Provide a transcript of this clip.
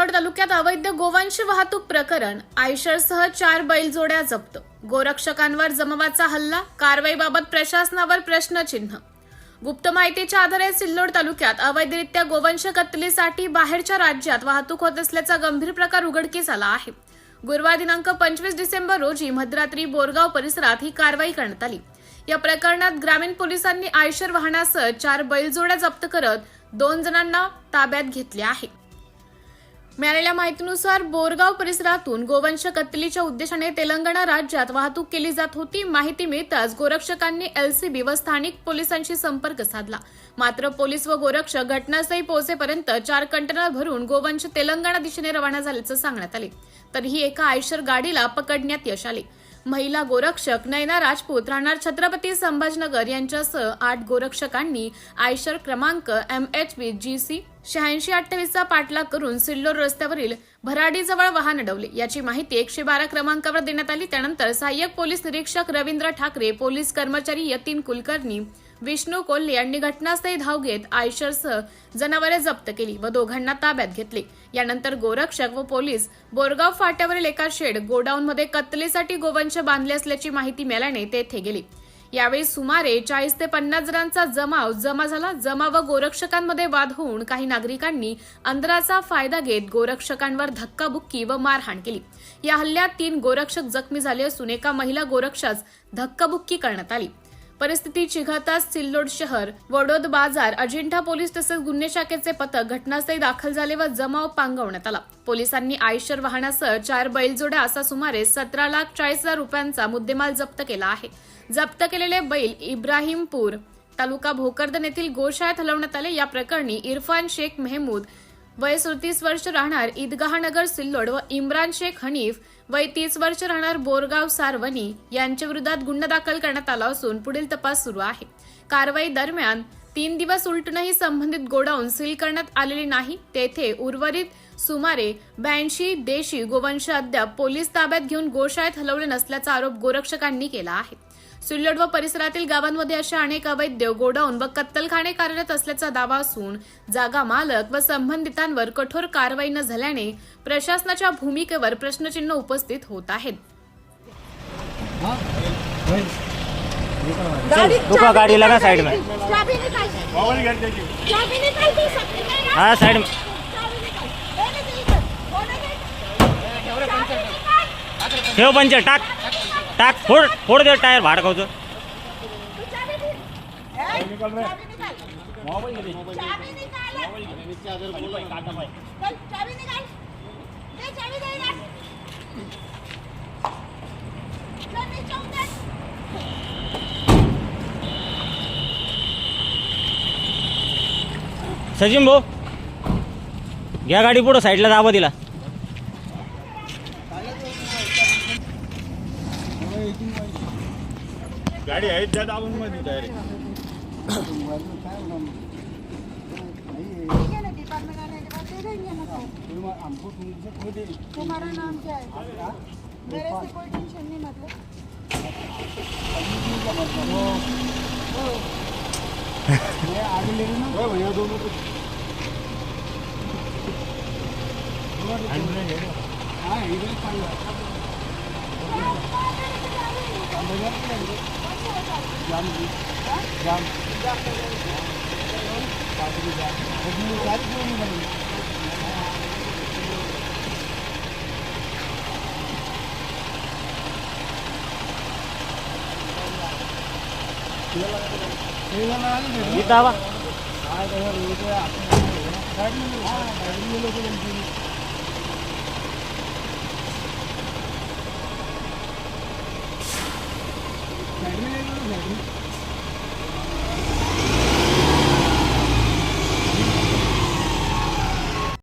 सिल्लोड तालुक्यात अवैध गोवंश वाहतूक प्रकरण, आयशरसह 4 बैलजोड्या जप्त, गोरक्षकांवर जमावाचा हल्ला, कारवाईबाबत प्रशासनावर प्रश्नचिन्ह। गुप्त माहितीच्या आधारे सिल्लोड तालुक्यात अवैधरित्या गोवंश कत्तलीसाठी बाहेरच्या राज्यात वाहतूक होत असल्याचा गंभीर प्रकार उघडकीस आला आहे। गुरुवार दिनांक 25 डिसेंबर रोजी मध्यरात्री बोरगाव परिसरात ही कारवाई करण्यात आली। या प्रकरणात ग्रामीण पोलिसांनी आयशर वाहनासह 4 बैलजोड्या जप्त करत 2 जणांना ताब्यात घेतले आहे। मिळालेल्या माहितीनुसार बोरगाव परिसरातून गोवंश कत्तलीच्या उद्देशाने तेलंगणा राज्यात वाहतूक केली जात होती। माहिती मिळताच गोरक्षकांनी एलसीबी व स्थानिक पोलिसांशी संपर्क साधला। मात्र पोलीस व गोरक्षक घटनास्थळी पोहोचेपर्यंत 4 कंटेनर भरून गोवंश तेलंगणा दिशेने रवाना झाल्याचं सांगण्यात आले। तरीही एका आयशर गाडीला पकडण्यात यश आले। महिला गोरक्षक नैना राजपूत राहणार छत्रपती संभाजीनगर यांच्यासह 8 गोरक्षकांनी आयशर क्रमांक MHB GC 8628 चा पाठलाग करून सिल्लोड रस्त्यावरील भराडीजवळ वाहन अडवले। याची माहिती 112 क्रमांकावर देण्यात आली। त्यानंतर सहाय्यक पोलीस निरीक्षक रवींद्र ठाकरे, पोलीस कर्मचारी यतीन कुलकर्णी, विष्णू कोल्हे यांनी घटनास्थळी धाव घेत आयशरसह जनावरे जप्त केली व दोघांना ताब्यात घेतले। यानंतर गोरक्षक व पोलीस बोरगाव फाट्यावरील एका शेड गोडाऊनमध्ये कत्तलीसाठी गोवंश बांधले असल्याची माहिती मिळाल्याने तेथे गेले। यावेळी सुमारे 40 ते 50 जणांचा जमा झाला। जमाव व गोरक्षकांमध्ये वाद होऊन काही नागरिकांनी अंतराचा फायदा घेत गोरक्षकांवर धक्काबुक्की व मारहाण केली। या हल्ल्यात 3 गोरक्षक जखमी झाले असून एका महिला गोरक्षास धक्काबुक्की करण्यात आली। परिस्थिती चिघळताच सिल्लोड शहर, वडोद बाजार, अजिंठा पोलीस तसेच गुन्हे शाखेचे पथक घटनास्थळी दाखल झाले व जमाव पांगवण्यात आला। पोलिसांनी आयशर वाहनासह 4 बैलजोड्या असा सुमारे 17,40,000 रुपयांचा मुद्देमाल जप्त केला आहे। जप्त केलेले बैल इब्राहिमपूर तालुका भोकरदन येथील गोशाळेत हलवण्यात आले। या प्रकरणी इरफान शेख मेहमूद वय 37 वर्ष राहणार ईदगाहनगर सिल्लोड व इम्रान शेख हनीफ वय 30 वर्ष राहणार बोरगाव सारवणी यांच्या विरोधात गुन्हा दाखल करण्यात आला असून पुढील तपास सुरू आहे। कारवाई दरम्यान 3 दिवस उलटूनही संबंधित गोडाऊन सील करण्यात आलेले नाही। तेथे उर्वरित सुमारे 82 देशी गोवंश अद्याप पोलीस ताब्यात घेऊन गोशाळेत हलवले नसल्याचा आरोप गोरक्षकांनी केला आहे। सिल्लोड व परिसरातील गावांमध्ये अशा अनेक अवैध गोडाऊन व कत्तलखाने कार्यरत असल्याचा दावा असून जागा मालक व संबंधितांवर कठोर कारवाई न झाल्याने प्रशासनाच्या भूमिकेवर प्रश्नचिन्ह उपस्थित होत आहेत। गाड़ी लगा साइड में, हाँ साइड में। ठेव पंचर, टाक टाक, फोड़ दे टायर भाड़ का। सचिन भाऊ घ्या गाडी पुढं साईडला दाबा दिला। गाड़ी है ज्यादा दाबून मध्ये डायरेक्ट तुम्हारा नाम क्या है? मेरे से कोई टेंशन नहीं मतलब आगे ले ना भैया दोनों को। हाँ इधर जाम जाम साइड में